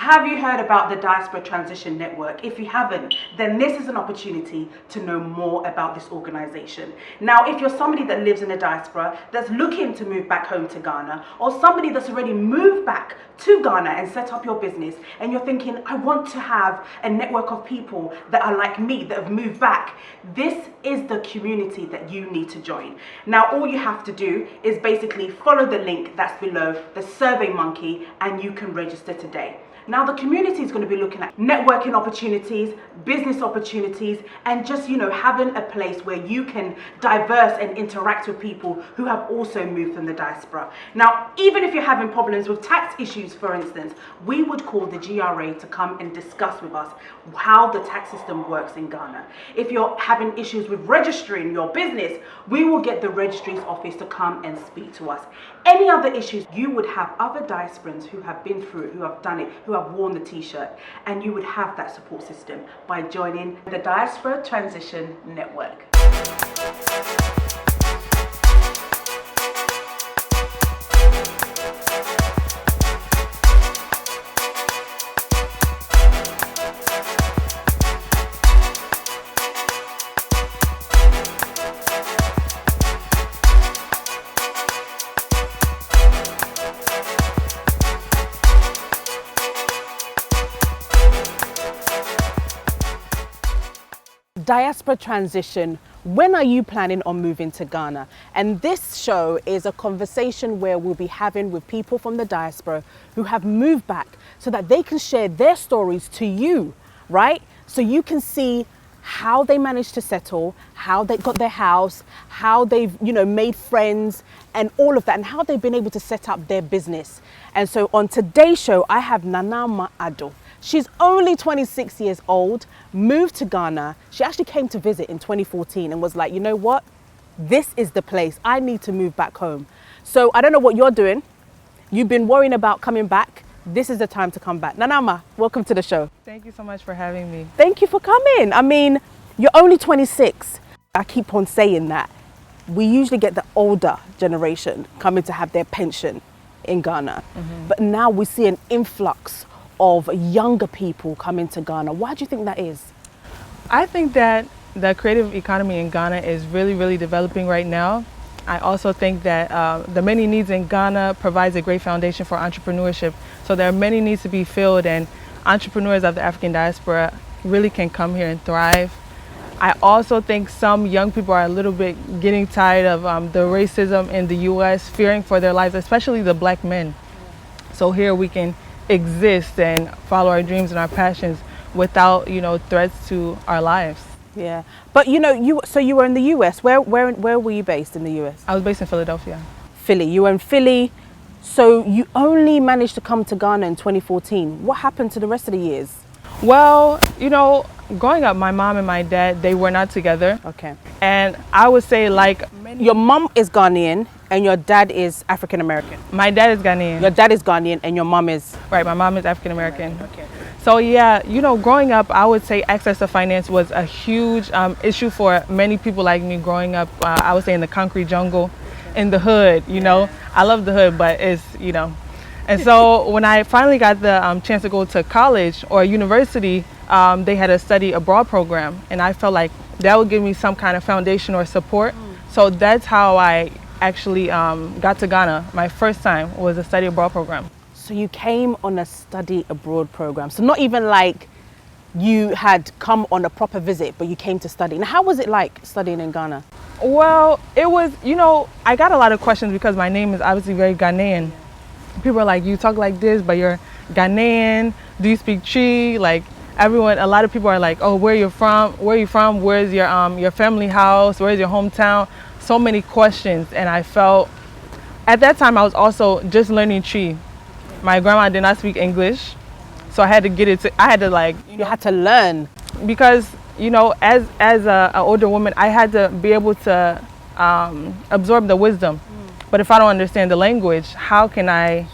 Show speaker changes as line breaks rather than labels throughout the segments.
Have you heard about the Diaspora Transition Network? If you haven't, then this is an opportunity to know more about this organization. Now, if you're somebody that lives in the diaspora that's looking to move back home to Ghana, or somebody that's already moved back to Ghana and set up your business, and you're thinking, I want to have a network of people that are like me, that have moved back, this is the community that you need to join. Now, all you have to do is basically follow the link that's below, the Survey Monkey, and you can register today. Now, the community is going to be looking at networking opportunities, business opportunities, and just, having a place where you can diverse and interact with people who have also moved from the diaspora. Now, even if you're having problems with tax issues, for instance, we would call the GRA to come and discuss with us how the tax system works in Ghana. If you're having issues with registering your business, we will get the registry's office to come and speak to us. Any other issues, you would have other diasporans who have been through it, who have done it, who have worn the t-shirt, and you would have that support system by joining the Diaspora Transition Network. Diaspora Transition, when are you planning on moving to Ghana? And this show is a conversation where we'll be having with people from the diaspora who have moved back so that they can share their stories to you, right? So you can see how they managed to settle, how they got their house, how they've, made friends and all of that, and how they've been able to set up their business. And so on today's show, I have Ama Addo. She's only 26 years old, moved to Ghana. She actually came to visit in 2014 and was like, you know what? This is the place. I need to move back home. So I don't know what you're doing. You've been worrying about coming back. This is the time to come back. Ama, welcome to the show.
Thank you so much for having me.
Thank you for coming. I mean, you're only 26. I keep on saying that. We usually get the older generation coming to have their pension in Ghana. Mm-hmm. But now we see an influx of younger people coming to Ghana. Why do you think that is?
I think that the creative economy in Ghana is really, really developing right now. I also think that the many needs in Ghana provides a great foundation for entrepreneurship. So there are many needs to be filled, and entrepreneurs of the African diaspora really can come here and thrive. I also think some young people are a little bit getting tired of the racism in the US, fearing for their lives, especially the Black men. So here we can exist and follow our dreams and our passions without, threats to our lives.
Yeah, but you were in the US. Where were you based in the US?
I was based in Philadelphia.
Philly. You were in Philly. So you only managed to come to Ghana in 2014. What happened to the rest of the years?
Well, growing up, my mom and my dad, they were not together.
Okay.
And I would say,
your mom is Ghanaian and your dad is African American.
My dad is Ghanaian.
Your dad is Ghanaian and your mom is?
Right, my mom is African American.
Okay.
So yeah, growing up, I would say access to finance was a huge issue for many people like me growing up. I would say in the concrete jungle, in the hood, I love the hood, but it's, And so when I finally got the chance to go to college or university, they had a study abroad program, and I felt like that would give me some kind of foundation or support. So that's how I actually got to Ghana. My first time was a study abroad program.
So you came on a study abroad program. So not even like you had come on a proper visit, but you came to study. Now, how was it like studying in Ghana?
Well, it was, I got a lot of questions because my name is obviously very Ghanaian. People are like, you talk like this, but you're Ghanaian. Do you speak Chi? A lot of people are like, oh, where are you from? Where's your family house? Where's your hometown? So many questions. And I felt, at that time, I was also just learning Chi. My grandma did not speak English, so I had to get it.
You had to learn
because as an older woman, I had to be able to absorb the wisdom. But if I don't understand the language, how can I,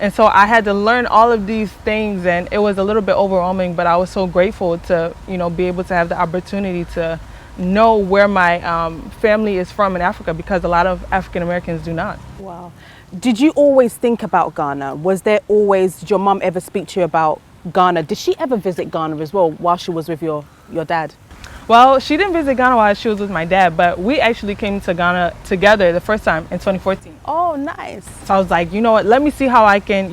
And so I had to learn all of these things, and it was a little bit overwhelming. But I was so grateful to be able to have the opportunity to know where my family is from in Africa, because a lot of African Americans do not.
Wow.
Did you always think about Ghana? Did your mum ever speak to you about Ghana? Did she ever visit Ghana as well while she was with your dad?
Well, she didn't visit Ghana while she was with my dad, but we actually came to Ghana together the first time in 2014.
Oh, nice.
So I was like, you know what, let me see how I can,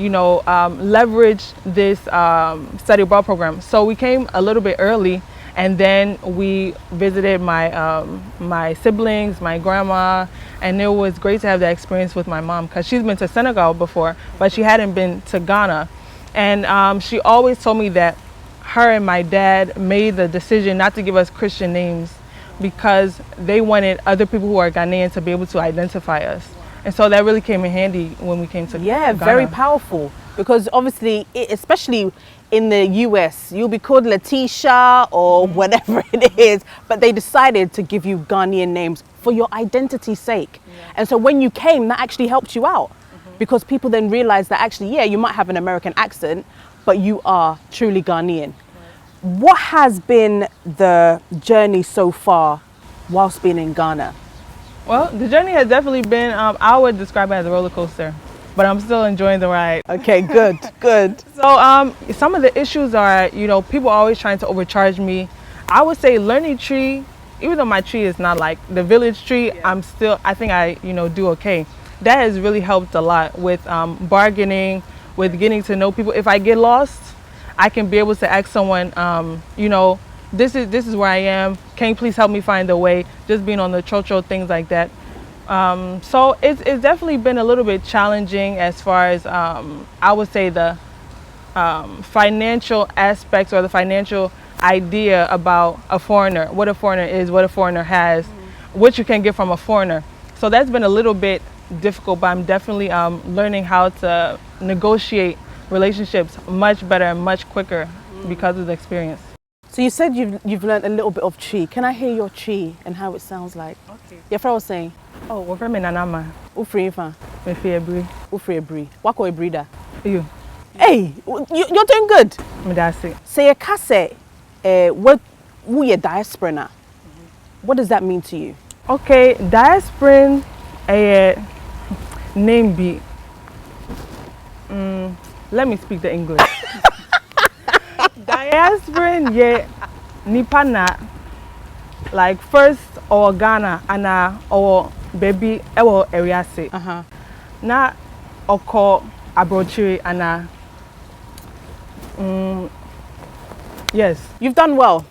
leverage this study abroad program. So we came a little bit early, and then we visited my siblings, my grandma, and it was great to have that experience with my mom because she's been to Senegal before, but she hadn't been to Ghana. And she always told me that her and my dad made the decision not to give us Christian names because they wanted other people who are Ghanaian to be able to identify us. And so that really came in handy when we came to Ghana.
Very powerful, because obviously, especially in the US, you'll be called Letitia or whatever it is, but they decided to give you Ghanaian names for your identity's sake. Yeah. And so when you came, that actually helped you out because people then realized that actually, yeah, you might have an American accent, but you are truly Ghanaian. Right. What has been the journey so far whilst being in Ghana?
Well, the journey has definitely been, I would describe it as a roller coaster, but I'm still enjoying the ride.
Okay, good, good.
So some of the issues are, people are always trying to overcharge me. I would say learning tree, even though my tree is not like the village tree, yeah. I think I do okay. That has really helped a lot with bargaining, with getting to know people. If I get lost, I can be able to ask someone, this is where I am. Can you please help me find the way? Just being on the churchill, things like that. So it's definitely been a little bit challenging as far as I would say the financial aspects or the financial idea about a foreigner, what a foreigner is, what a foreigner has, what you can get from a foreigner. So that's been a little bit difficult, but I'm definitely learning how to negotiate relationships much better and much quicker because of the experience.
So you said you've learned a little bit of Chi. Can I hear your Chi and how it sounds like? Okay. Your friend was saying,
oh, we're from Nanama.
Ufri Ifa.
Ufri Ebri.
Ufri Ebri. Wako Ebrida.
You.
Hey, you're doing good.
Medasi.
Say a kase, what we a diaspora now? What does that mean to you?
Okay, diasporan name be. Let me speak the English. Diasporan ye nipana like first or Ghana and or baby ewo area say. Na oko abrochiri and yes.
You've done well.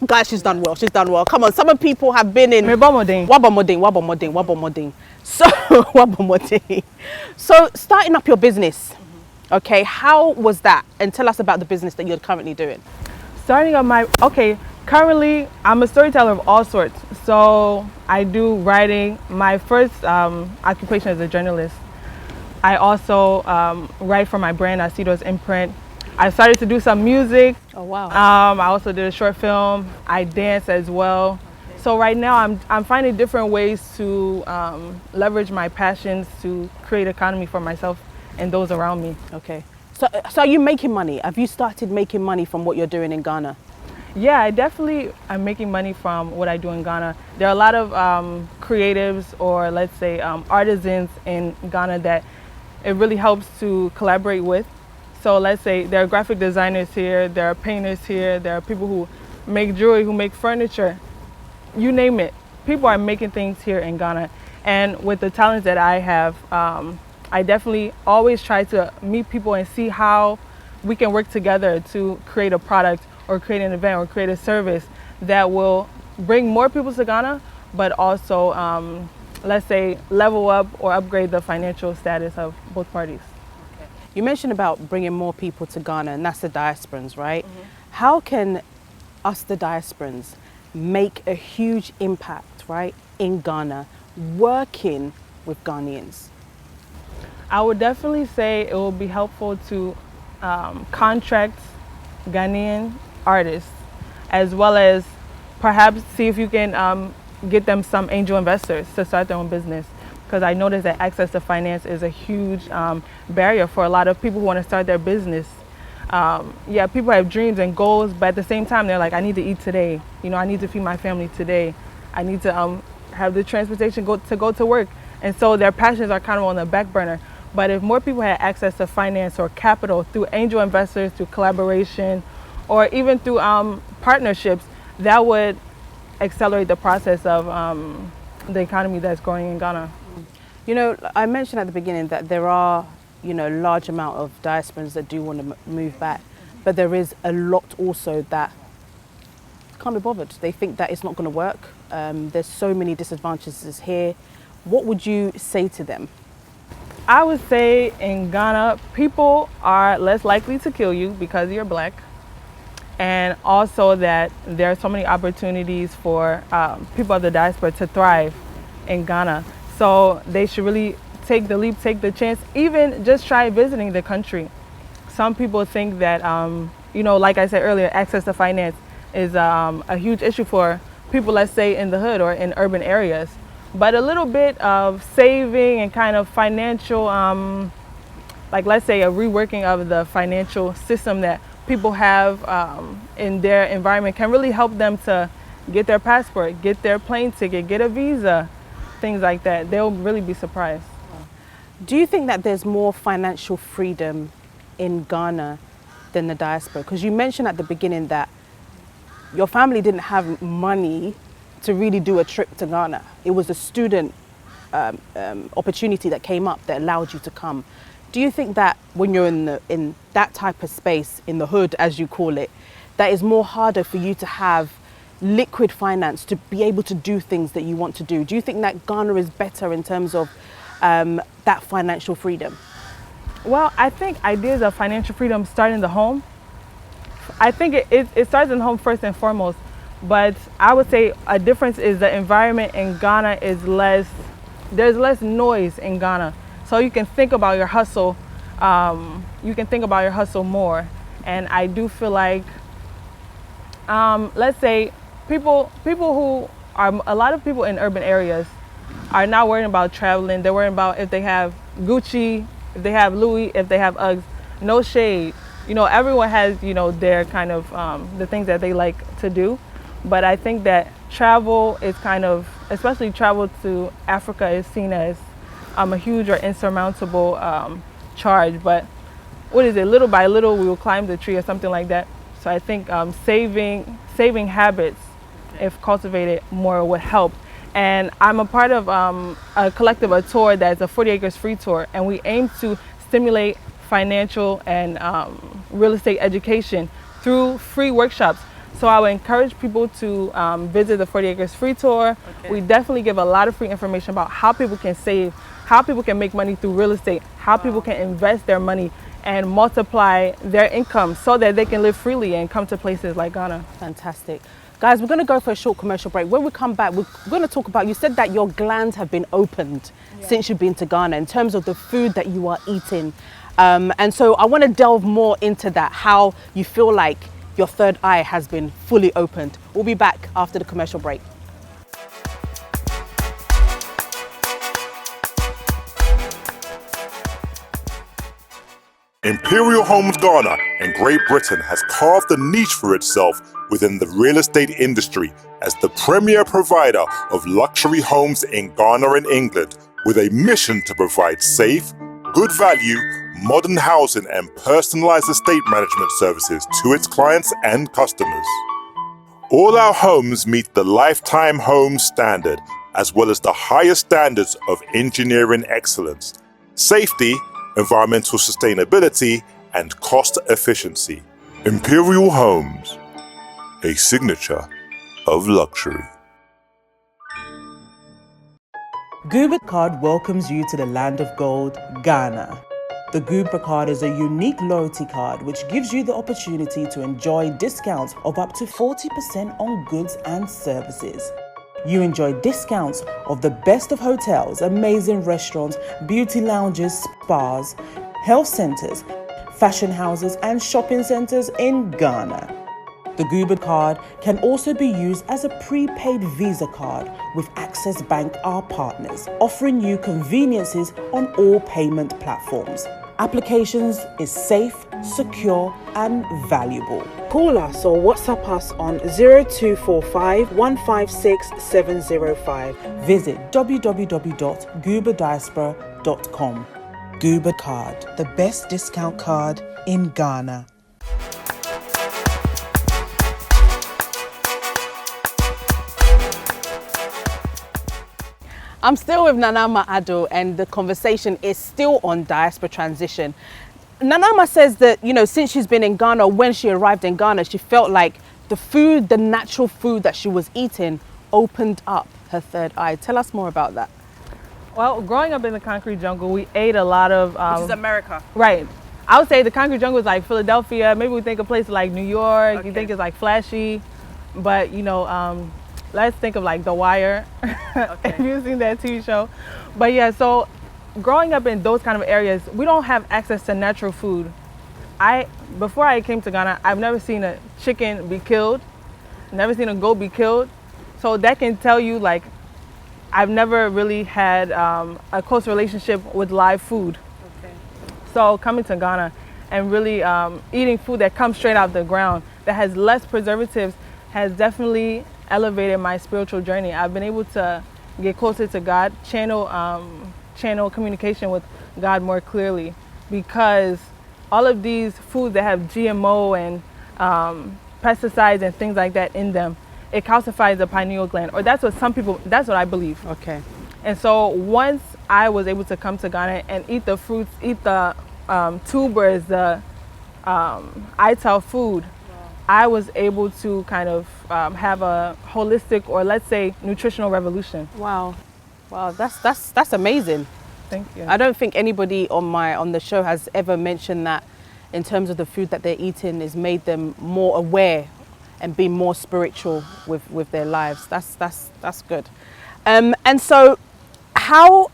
Guys, she's done well. She's done well. Come on, some people have been in Wabomoding. So Wabomoding. So starting up your business. Okay, how was that? And tell us about the business that you're currently doing.
Starting up currently I'm a storyteller of all sorts. So I do writing. My first occupation is a journalist. I also write for my brand, Asiedua's Imprint. I started to do some music.
Oh wow.
I also did a short film. I dance as well. Okay. So right now I'm finding different ways to leverage my passions to create economy for myself and those around me.
Okay. So are you making money? Have you started making money from what you're doing in Ghana?
Yeah, I definitely am making money from what I do in Ghana. There are a lot of creatives or let's say artisans in Ghana that it really helps to collaborate with. So let's say there are graphic designers here, there are painters here, there are people who make jewelry, who make furniture, you name it. People are making things here in Ghana. And with the talents that I have, I definitely always try to meet people and see how we can work together to create a product or create an event or create a service that will bring more people to Ghana, but also, let's say, level up or upgrade the financial status of both parties.
You mentioned about bringing more people to Ghana, and that's the diasporans, right? How can us, the diasporans, make a huge impact, right, in Ghana, working with Ghanaians?
I would definitely say it will be helpful to contract Ghanaian artists, as well as perhaps see if you can get them some angel investors to start their own business. Because I noticed that access to finance is a huge barrier for a lot of people who want to start their business. Yeah, people have dreams and goals, but at the same time, they're like, I need to eat today. I need to feed my family today. I need to have the transportation to go to work. And so their passions are kind of on the back burner. But if more people had access to finance or capital through angel investors, through collaboration, or even through partnerships, that would accelerate the process of the economy that's growing in Ghana.
You know, I mentioned at the beginning that there are, you know, large amount of diasporans that do want to move back, but there is a lot also that can't be bothered. They think that it's not going to work. There's so many disadvantages here. What would you say to them?
I would say in Ghana, people are less likely to kill you because you're black. And also that there are so many opportunities for people of the diaspora to thrive in Ghana. So they should really take the leap, take the chance, even just try visiting the country. Some people think that, you know, like I said earlier, access to finance is a huge issue for people, let's say, in the hood or in urban areas. But a little bit of saving and kind of financial, like let's say a reworking of the financial system that people have in their environment can really help them to get their passport, get their plane ticket, get a visa, things like that. They'll really be surprised.
Do you think that there's more financial freedom in Ghana than the diaspora? Because you mentioned at the beginning that your family didn't have money to really do a trip to Ghana. It was a student opportunity that came up that allowed you to come. Do you think that when you're in that type of space, in the hood as you call it, that is more harder for you to have liquid finance to be able to do things that you want to do? Do you think that Ghana is better in terms of that financial freedom?
Well, I think ideas of financial freedom start in the home. I think it starts in the home first and foremost. But I would say a difference is the environment in Ghana is there's less noise in Ghana. So you can think about your hustle, more. And I do feel like, let's say people who are, a lot of people in urban areas are not worrying about traveling. They're worrying about if they have Gucci, if they have Louis, if they have Uggs. No shade. You know, everyone has, you know, their kind of, the things that they like to do. But I think that travel is kind of, especially travel to Africa, is seen as a huge or insurmountable charge. But what is it? Little by little, we will climb the tree or something like that. So I think saving habits, if cultivated more, would help. And I'm a part of a collective, a tour that's a 40 acres free tour, and we aim to stimulate financial and real estate education through free workshops. So I would encourage people to visit the 40 Acres Free Tour. Okay. We definitely give a lot of free information about how people can save, how people can make money through real estate, how people can invest their money and multiply their income so that they can live freely and come to places like Ghana.
Fantastic. Guys, we're going to go for a short commercial break. When we come back, we're going to talk about, you said that your glands have been opened since you've been to Ghana in terms of the food that you are eating. And so I want to delve more into that, how you feel like your third eye has been fully opened. We'll be back after the commercial break.
Imperial Homes Ghana in Great Britain has carved a niche for itself within the real estate industry as the premier provider of luxury homes in Ghana and England, with a mission to provide safe, good value, modern housing and personalized estate management services to its clients and customers. All our homes meet the Lifetime Home Standard, as well as the highest standards of engineering excellence, safety, environmental sustainability, and cost efficiency. Imperial Homes, a signature of luxury.
Goober Card welcomes you to the land of gold, Ghana. The Goober Card is a unique loyalty card which gives you the opportunity to enjoy discounts of up to 40% on goods and services. You enjoy discounts of the best of hotels, amazing restaurants, beauty lounges, spas, health centers, fashion houses, and shopping centers in Ghana. The Goober Card can also be used as a prepaid Visa card with Access Bank, our partners, offering you conveniences on all payment platforms. Applications is safe secure, and valuable.
Call us or WhatsApp us on 0245 156 705.
Visit www.goobadiaspora.com. Gooba Card, the best discount card in Ghana.
I'm still with Ama Addo, and the conversation is still on diaspora transition. Ama says that, since she's been in Ghana, when she arrived in Ghana, she felt like the natural food that she was eating opened up her third eye. Tell us more about that.
Well, growing up in the concrete jungle, we ate a lot of...
Which is America.
Right. I would say the concrete jungle is like Philadelphia. Maybe we think of places like New York.
Okay.
You think it's like flashy. But, let's think of like The Wire.
Okay.
Have you seen that TV show? But yeah, so growing up in those kind of areas, we don't have access to natural food. Before I came to Ghana, I've never seen a chicken be killed. Never seen a goat be killed. So that can tell you, like, I've never really had a close relationship with live food.
Okay.
So coming to Ghana and really eating food that comes straight out the ground, that has less preservatives, has definitely elevated my spiritual journey. I've been able to get closer to God, channel communication with God more clearly, because all of these foods that have GMO and pesticides and things like that in them, it calcifies the pineal gland, or that's what I believe.
Okay.
And so once I was able to come to Ghana and eat the fruits, eat the tubers, the ITAL food, I was able to kind of have a holistic, or let's say nutritional revolution.
Wow, that's amazing.
Thank you.
I don't think anybody on the show has ever mentioned that in terms of the food that they're eating has made them more aware and be more spiritual with their lives. That's good. And so, how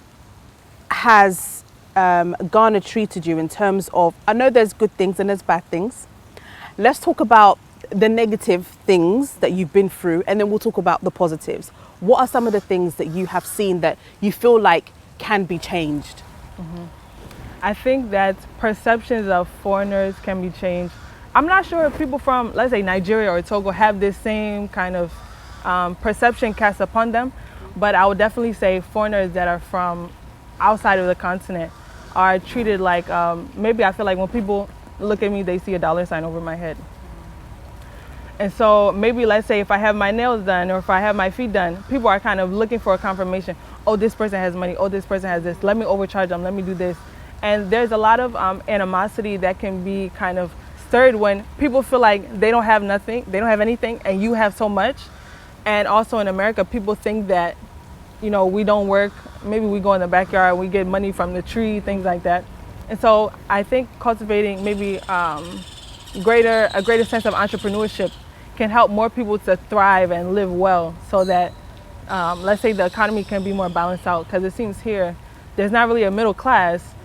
has Ghana treated you in terms of? I know there's good things and there's bad things. Let's talk about the negative things that you've been through, and then we'll talk about the positives. What are some of the things that you have seen that you feel like can be changed?
Mm-hmm. I think that perceptions of foreigners can be changed. I'm not sure if people from, let's say, Nigeria or Togo have this same kind of perception cast upon them, but I would definitely say foreigners that are from outside of the continent are treated like, maybe I feel like when people look at me, they see a dollar sign over my head. And so maybe, let's say, if I have my nails done or if I have my feet done, people are kind of looking for a confirmation. Oh, this person has money. Oh, this person has this. Let me overcharge them. Let me do this. And there's a lot of animosity that can be kind of stirred when people feel like they don't have nothing, they don't have anything, and you have so much. And also in America, people think that, we don't work. Maybe we go in the backyard, we get money from the tree, things like that. And so I think cultivating maybe a greater sense of entrepreneurship can help more people to thrive and live well, so that, let's say, the economy can be more balanced out. Because it seems here, there's not really a middle class,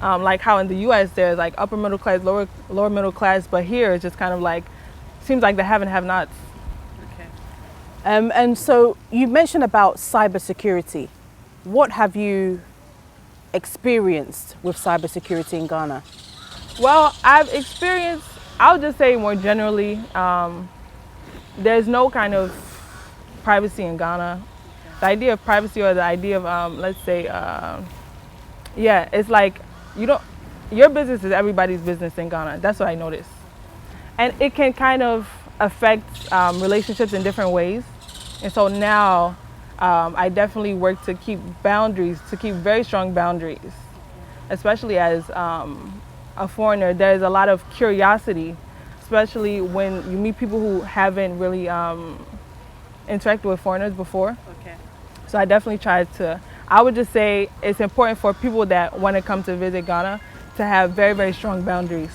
like how in the U.S. there's like upper middle class, lower middle class, but here it's just kind of like, seems like the have and have-nots.
Okay. And so you mentioned about cybersecurity. What have you experienced with cybersecurity in Ghana?
Well, I've experienced, I would just say more generally, there's no kind of privacy in Ghana. The idea of privacy, or the idea of, let's say, it's like, your business is everybody's business in Ghana. That's what I noticed. And it can kind of affect relationships in different ways. And so now I definitely work to keep boundaries, to keep very strong boundaries, especially as a foreigner. There's a lot of curiosity, especially when you meet people who haven't really interacted with foreigners before.
Okay.
So I definitely try to, I would just say it's important for people that want to come to visit Ghana to have very, very strong boundaries.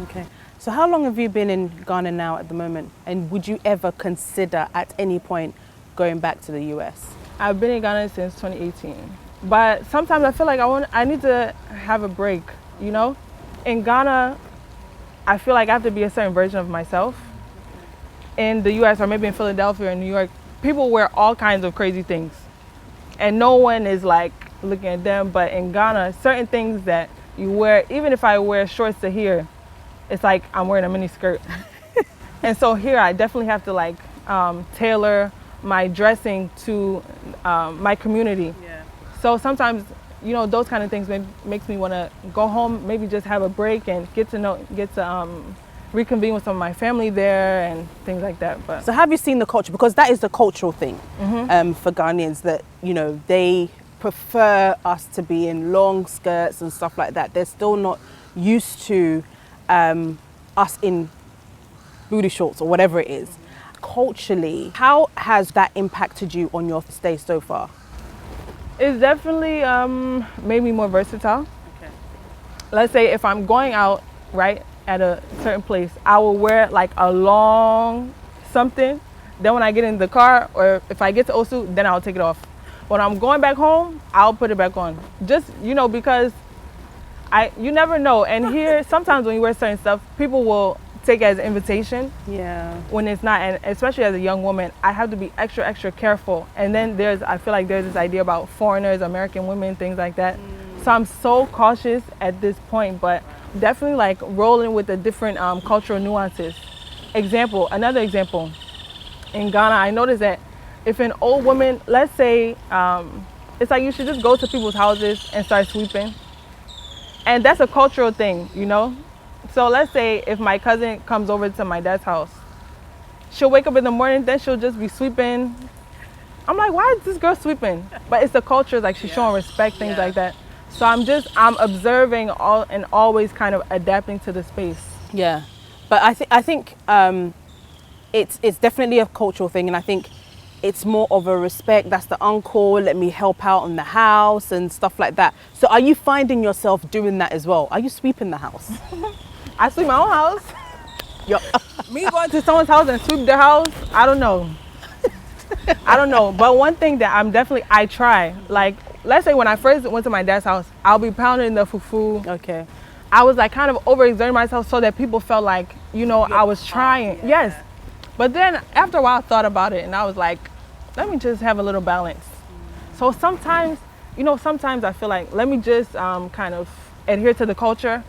Okay. So how long have you been in Ghana now at the moment? And would you ever consider at any point going back to the US?
I've been in Ghana since 2018. But sometimes I feel like I need to have a break, In Ghana, I feel like I have to be a certain version of myself. In the US, or maybe in Philadelphia or New York, people wear all kinds of crazy things. And no one is like looking at them. But in Ghana, certain things that you wear, even if I wear shorts to here, it's like I'm wearing a mini skirt. And so here I definitely have to like tailor my dressing to my community.
Yeah.
So sometimes, you know, those kind of things makes me want to go home, maybe just have a break and get to reconvene with some of my family there and things like that. But
So have you seen the culture? Because that is the cultural thing for Ghanaians, that, you know, they prefer us to be in long skirts and stuff like that. They're still not used to us in booty shorts or whatever it is. Culturally, how has that impacted you on your stay so far?
it's definitely made me more versatile.
Okay.
Let's say if I'm going out, right, at a certain place, I will wear like a long something. Then when I get in the car, or if I get to Osu, then I'll take it off. When I'm going back home, I'll put it back on. Just, you know, because you never know. And here, sometimes when you wear certain stuff, people will take it as an invitation
Yeah.
when it's not. And especially as a young woman, I have to be extra, extra careful. And then I feel like there's this idea about foreigners, American women, things like that. So I'm so cautious at this point, but definitely like rolling with the different cultural nuances. Another example, in Ghana, I noticed that if an old woman, let's say, it's like you should just go to people's houses and start sweeping. And that's a cultural thing, you know? So let's say if my cousin comes over to my dad's house, she'll wake up in the morning, then she'll just be sweeping. I'm like, why is this girl sweeping? But it's the culture, like she's showing respect, things like that. So I'm observing and always kind of adapting to the space.
Yeah, but I think it's definitely a cultural thing, and I think it's more of a respect. That's the uncle, let me help out in the house and stuff like that. So are you finding yourself doing that as well? Are you sweeping the house?
I sweep my own house.
Yo.
Me going to someone's house and sweep their house, I don't know. I don't know. But one thing that I try. Like, let's say when I first went to my dad's house, I'll be pounding the fufu.
Okay.
I was like kind of overexerting myself so that people felt like, you know, I was trying.
Yeah.
Yes. But then after a while I thought about it and I was like, let me just have a little balance. So sometimes I feel like, let me just kind of adhere to the culture.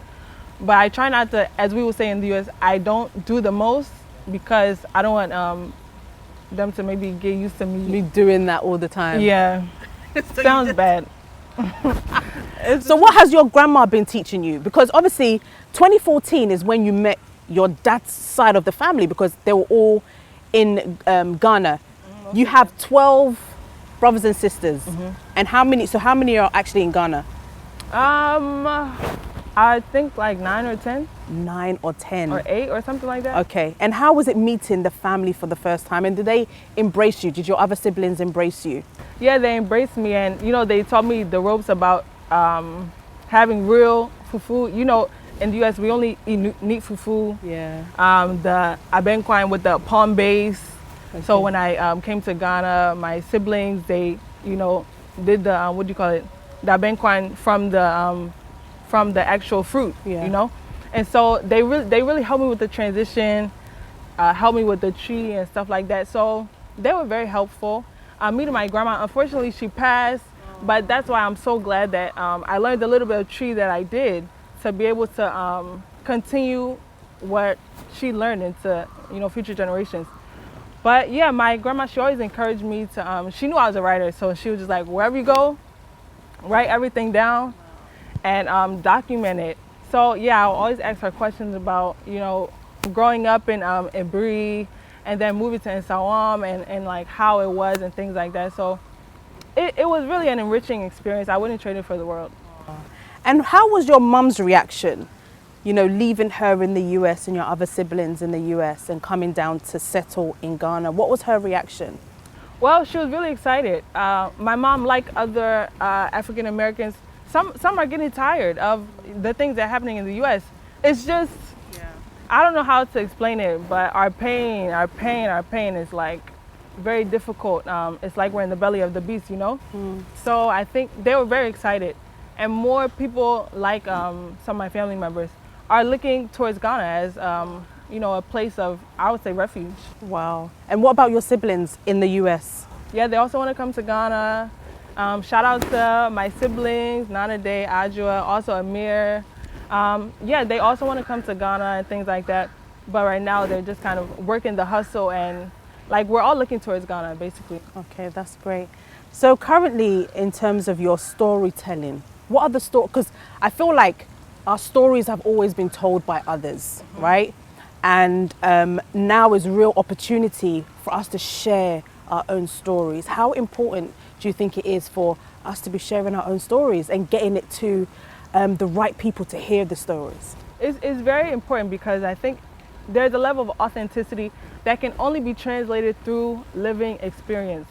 But I try not to, as we would say in the US, I don't do the most because I don't want them to maybe get used to me
doing that all the time.
Yeah. Sounds bad.
So what has your grandma been teaching you? Because obviously 2014 is when you met your dad's side of the family, because they were all in Ghana. You have 12 brothers and sisters. And how many are actually in Ghana?
I think like 9 or 10.
9 or 10.
Or 8 or something like that.
Okay. And how was it meeting the family for the first time? And did they embrace you? Did your other siblings embrace you?
Yeah, they embraced me, and you know, they taught me the ropes about having real fufu. You know, in the US we only eat neat fufu.
Yeah.
The abenkwan with the palm base. Okay. So when I came to Ghana, my siblings, they, you know, did the the abenkwan from the actual fruit. You know, and so they really helped me with the transition, helped me with the tree and stuff like that. So they were very helpful. Meeting my grandma, unfortunately she passed, but that's why I'm so glad that I learned a little bit of tree that I did to be able to continue what she learned into, you know, future generations. But yeah, my grandma, she always encouraged me to, she knew I was a writer, so she was just like, wherever you go, write everything down and document it. So yeah, I'll always ask her questions about, you know, growing up in Ibri, and then moving to Nsawam and like how it was and things like that. So it was really an enriching experience. I wouldn't trade it for the world.
And how was your mum's reaction, you know, leaving her in the US and your other siblings in the US and coming down to settle in Ghana? What was her reaction?
Well, she was really excited. My mom, like other African Americans, some are getting tired of the things that are happening in the US. It's just, I don't know how to explain it, but our pain is like very difficult. It's like we're in the belly of the beast, you know? So I think they were very excited. And more people like some of my family members are looking towards Ghana as, you know, a place of, I would say, refuge.
Wow. And what about your siblings in the US?
Yeah, they also want to come to Ghana. Shout out to my siblings, Nana Day, Asiedua, also Amir. Yeah, they also want to come to Ghana and things like that. But right now they're just kind of working the hustle, and like we're all looking towards Ghana basically.
Okay, that's great. So currently, in terms of your storytelling, what are the stories? Because I feel like our stories have always been told by others, right? And now is a real opportunity for us to share our own stories. How important do you think it is for us to be sharing our own stories and getting it to the right people to hear the stories?
It's very important because I think there's a level of authenticity that can only be translated through living experience.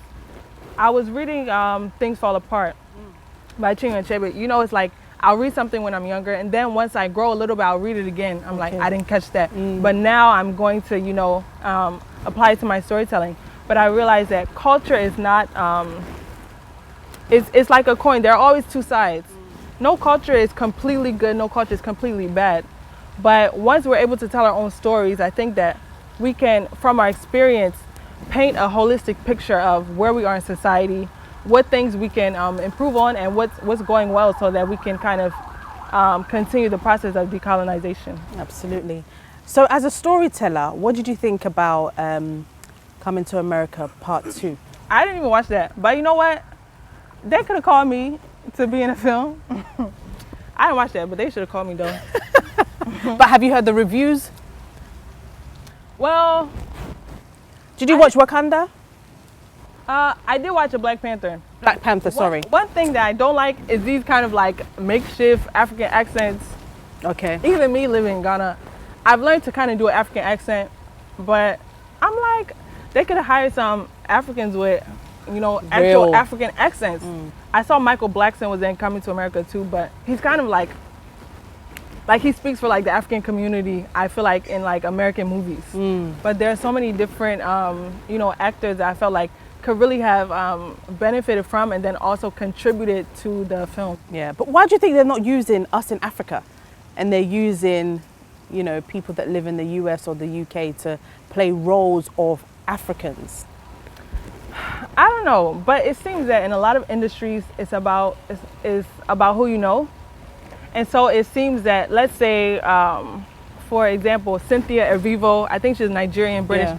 I was reading Things Fall Apart by Chinua Achebe. You know, it's like I'll read something when I'm younger, and then once I grow a little bit, I'll read it again. I'm like, I didn't catch that. But now I'm going to, you know, apply it to my storytelling. But I realize that culture is not, it's like a coin. There are always two sides. No culture is completely good, no culture is completely bad. But once we're able to tell our own stories, I think that we can, from our experience, paint a holistic picture of where we are in society, what things we can improve on, and what's going well, so that we can kind of continue the process of decolonization.
Absolutely. So as a storyteller, what did you think about Coming to America Part 2?
I didn't even watch that, but you know what? They could have called me to be in a film. I didn't watch that, but they should have called me though.
But have you heard the reviews?
Well,
did you watch Wakanda?
I did watch a Black Panther.
Black Panther, sorry.
One thing that I don't like is these kind of like makeshift African accents.
Okay.
Even me living in Ghana, I've learned to kind of do an African accent, but I'm like, they could have hired some Africans with, you know, actual
Real
African accents. I saw Michael Blackson was in Coming to America too, but he's kind of like he speaks for like the African community, I feel like, in like American movies. But there are so many different, you know, actors that I felt like could really have benefited from and then also contributed to the film.
Yeah, but why do you think they're not using us in Africa and they're using, you know, people that live in the US or the UK to play roles of Africans?
I don't know, but it seems that in a lot of industries, it's about who you know. And so it seems that, let's say, for example, Cynthia Erivo, I think she's Nigerian, British.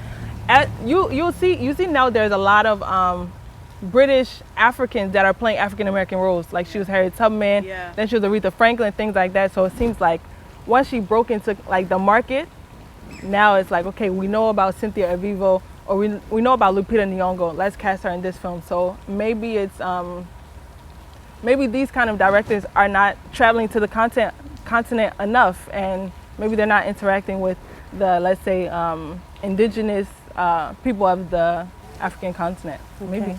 Yeah. You see now there's a lot of British Africans that are playing African American roles. Like she was Harriet Tubman, then she was Aretha Franklin, things like that. So it seems like once she broke into like the market, now it's like, okay, we know about Cynthia Erivo, or we know about Lupita Nyong'o. Let's cast her in this film. So maybe it's maybe these kind of directors are not traveling to the continent enough, and maybe they're not interacting with the, let's say, indigenous people of the African continent. Okay. Maybe.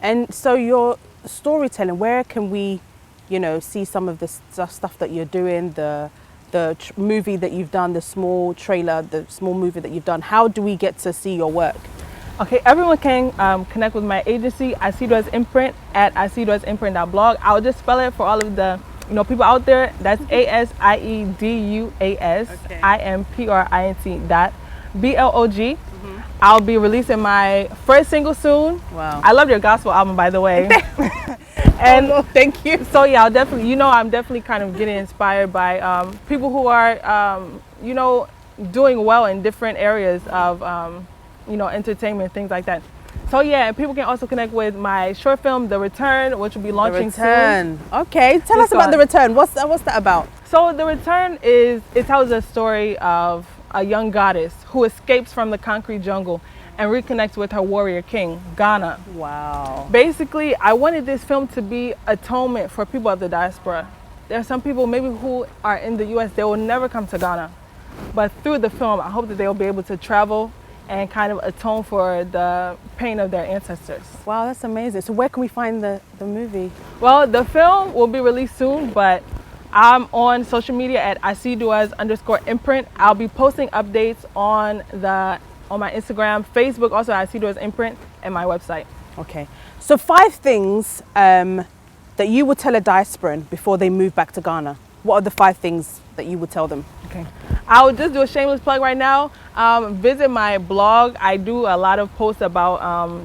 And so your storytelling, where can we, you know, see some of the stuff that you're doing, the movie that you've done, the small trailer, the small movie that you've done? How do we get to see your work?
Okay, everyone can connect with my agency, Asiedua's Imprint, at asieduasimprint.blog. I'll just spell it for all of the, you know, people out there. That's ASIEDUASIMPRINT.BLOG. I'll be releasing my first single soon.
Wow.
I love your gospel album, by the way.
And thank you.
So yeah, I'm definitely kind of getting inspired by people who are, you know, doing well in different areas of, you know, entertainment, things like that. So yeah, and people can also connect with my short film, The Return, which will be launching soon.
Okay, tell us about The Return. What's that about?
So The Return it tells a story of a young goddess who escapes from the concrete jungle and reconnects with her warrior king, Ghana.
Wow.
Basically, I wanted this film to be atonement for people of the diaspora. There are some people maybe who are in the US, they will never come to Ghana. But through the film, I hope that they will be able to travel and kind of atone for the pain of their ancestors.
Wow, that's amazing. So where can we find the movie?
Well, the film will be released soon, but I'm on social media at Asiedua's_imprint. I'll be posting updates on my Instagram, Facebook, also at Asiedua's Imprint, and my website.
Okay. So 5 things that you would tell a diasporan before they move back to Ghana. What are the 5 things that you would tell them?
Okay. I will just do a shameless plug right now. Visit my blog. I do a lot of posts about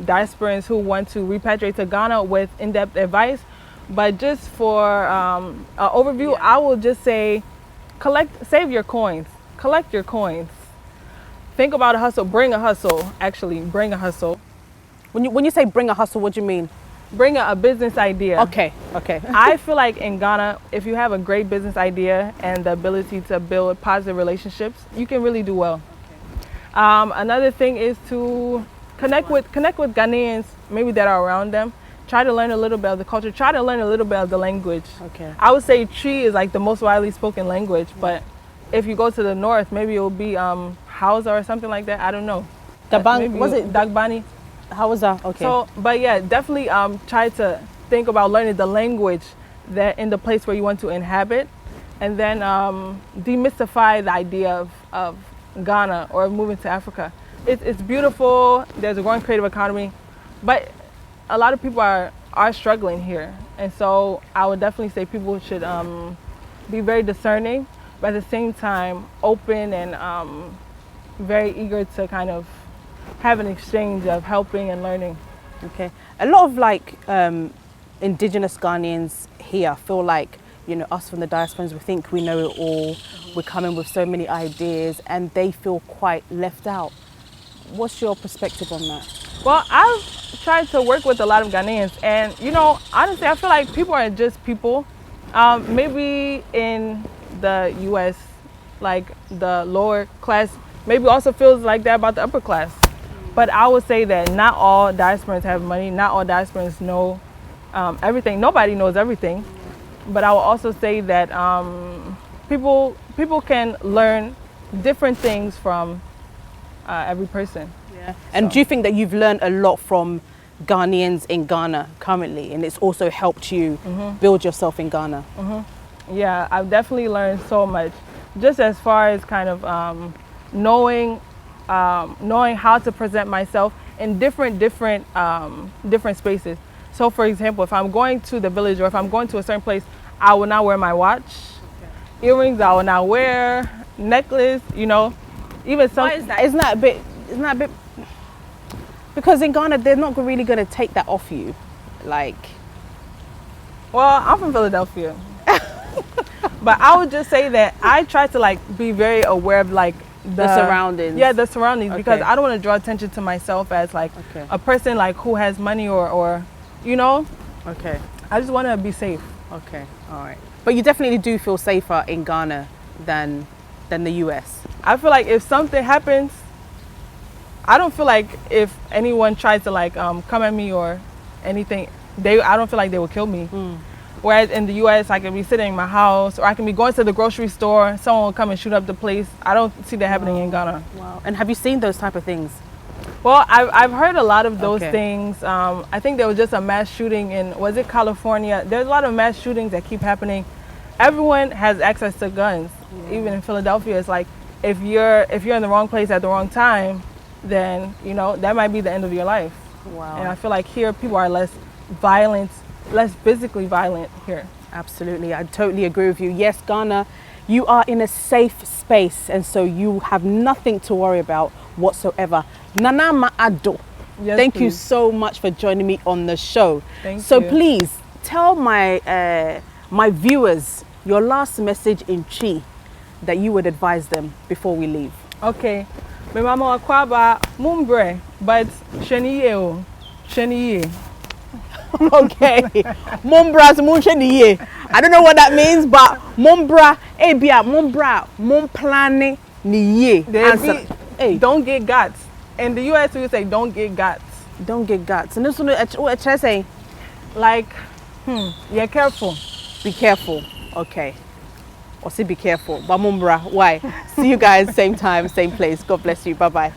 diasporans who want to repatriate to Ghana with in-depth advice. But just for an overview, I will just say save your coins, collect your coins. Think about a hustle, bring a hustle, actually bring a hustle.
When you say bring a hustle, what do you mean?
Bring a business idea.
Okay.
I feel like in Ghana, if you have a great business idea and the ability to build positive relationships, you can really do well. Another thing is to connect with Ghanaians, maybe that are around them. Try to learn a little bit of the culture. Try to learn a little bit of the language.
Okay.
I would say Chi is like the most widely spoken language, but if you go to the north, maybe it will be Hausa or something like that. I don't know.
Was it
Dagbani?
How was that? Okay.
So, but yeah, definitely try to think about learning the language that in the place where you want to inhabit, and then demystify the idea of Ghana or moving to Africa. It's beautiful. There's a growing creative economy, but a lot of people are struggling here, and so I would definitely say people should be very discerning, but at the same time open and very eager to kind of have an exchange of helping and learning.
Okay. A lot of like indigenous Ghanaians here feel like, you know, us from the diasporans, we think we know it all. We're coming with so many ideas, and they feel quite left out. What's your perspective on that?
Well, I've tried to work with a lot of Ghanaians, and you know, honestly, I feel like people are just people. Maybe in the U.S., like the lower class, maybe also feels like that about the upper class. But I would say that not all diasporans have money. Not all diasporans know everything. Nobody knows everything. But I will also say that people can learn different things from every person.
Yeah. And do you think that you've learned a lot from Ghanaians in Ghana currently, and it's also helped you build yourself in Ghana?
Yeah, I've definitely learned so much, just as far as kind of knowing how to present myself in different spaces. So for example, if I'm going to the village or if I'm going to a certain place, I will not wear my watch. Okay. Earrings I will not wear, necklace, you know, even some.
Why is that? Isn't that a bit, because in Ghana, they're not really going to take that off you. Like,
well, I'm from Philadelphia. But I would just say that I try to like be very aware of like
the surroundings.
Yeah, the surroundings, because
Okay.
I don't want to draw attention to myself as like
Okay.
a person like who has money or you know.
Okay.
I just want to be safe.
Okay. All right. But you definitely do feel safer in Ghana than the US.
I feel like if something happens, I don't feel like if anyone tries to like come at me or anything, I don't feel like they will kill me. Whereas in the US, I can be sitting in my house, or I can be going to the grocery store, someone will come and shoot up the place. I don't see that happening in Ghana.
Wow. And have you seen those type of things?
Well, I've heard a lot of those
Okay.
things. I think there was just a mass shooting in, was it California? There's a lot of mass shootings that keep happening. Everyone has access to guns. Even in Philadelphia, it's like if you're in the wrong place at the wrong time, then you know that might be the end of your life.
Wow.
And I feel like here people are less violent, less physically violent here.
Absolutely, I totally agree with you. Yes, Ghana, you are in a safe space, and so you have nothing to worry about whatsoever. Ama Addo,
Yes,
thank you
please.
so much for joining me on the show.
Thank
so
you.
please tell my viewers your last message in Chi that you would advise them before we leave.
Okay. My mama akwaba mumbre, but sheniye.
Okay. Mumbra's muncheniye. I don't know what that means, but mumbra, ebia, mumbra, mumplane niye. Answer. Hey,
Don't get guts. In the US, we would say don't get guts.
don't get guts. And this one, what should I say?
Like, you're careful.
Be careful. Okay. Or say be careful. But mumbra, why? See you guys same time, same place. God bless you. Bye-bye.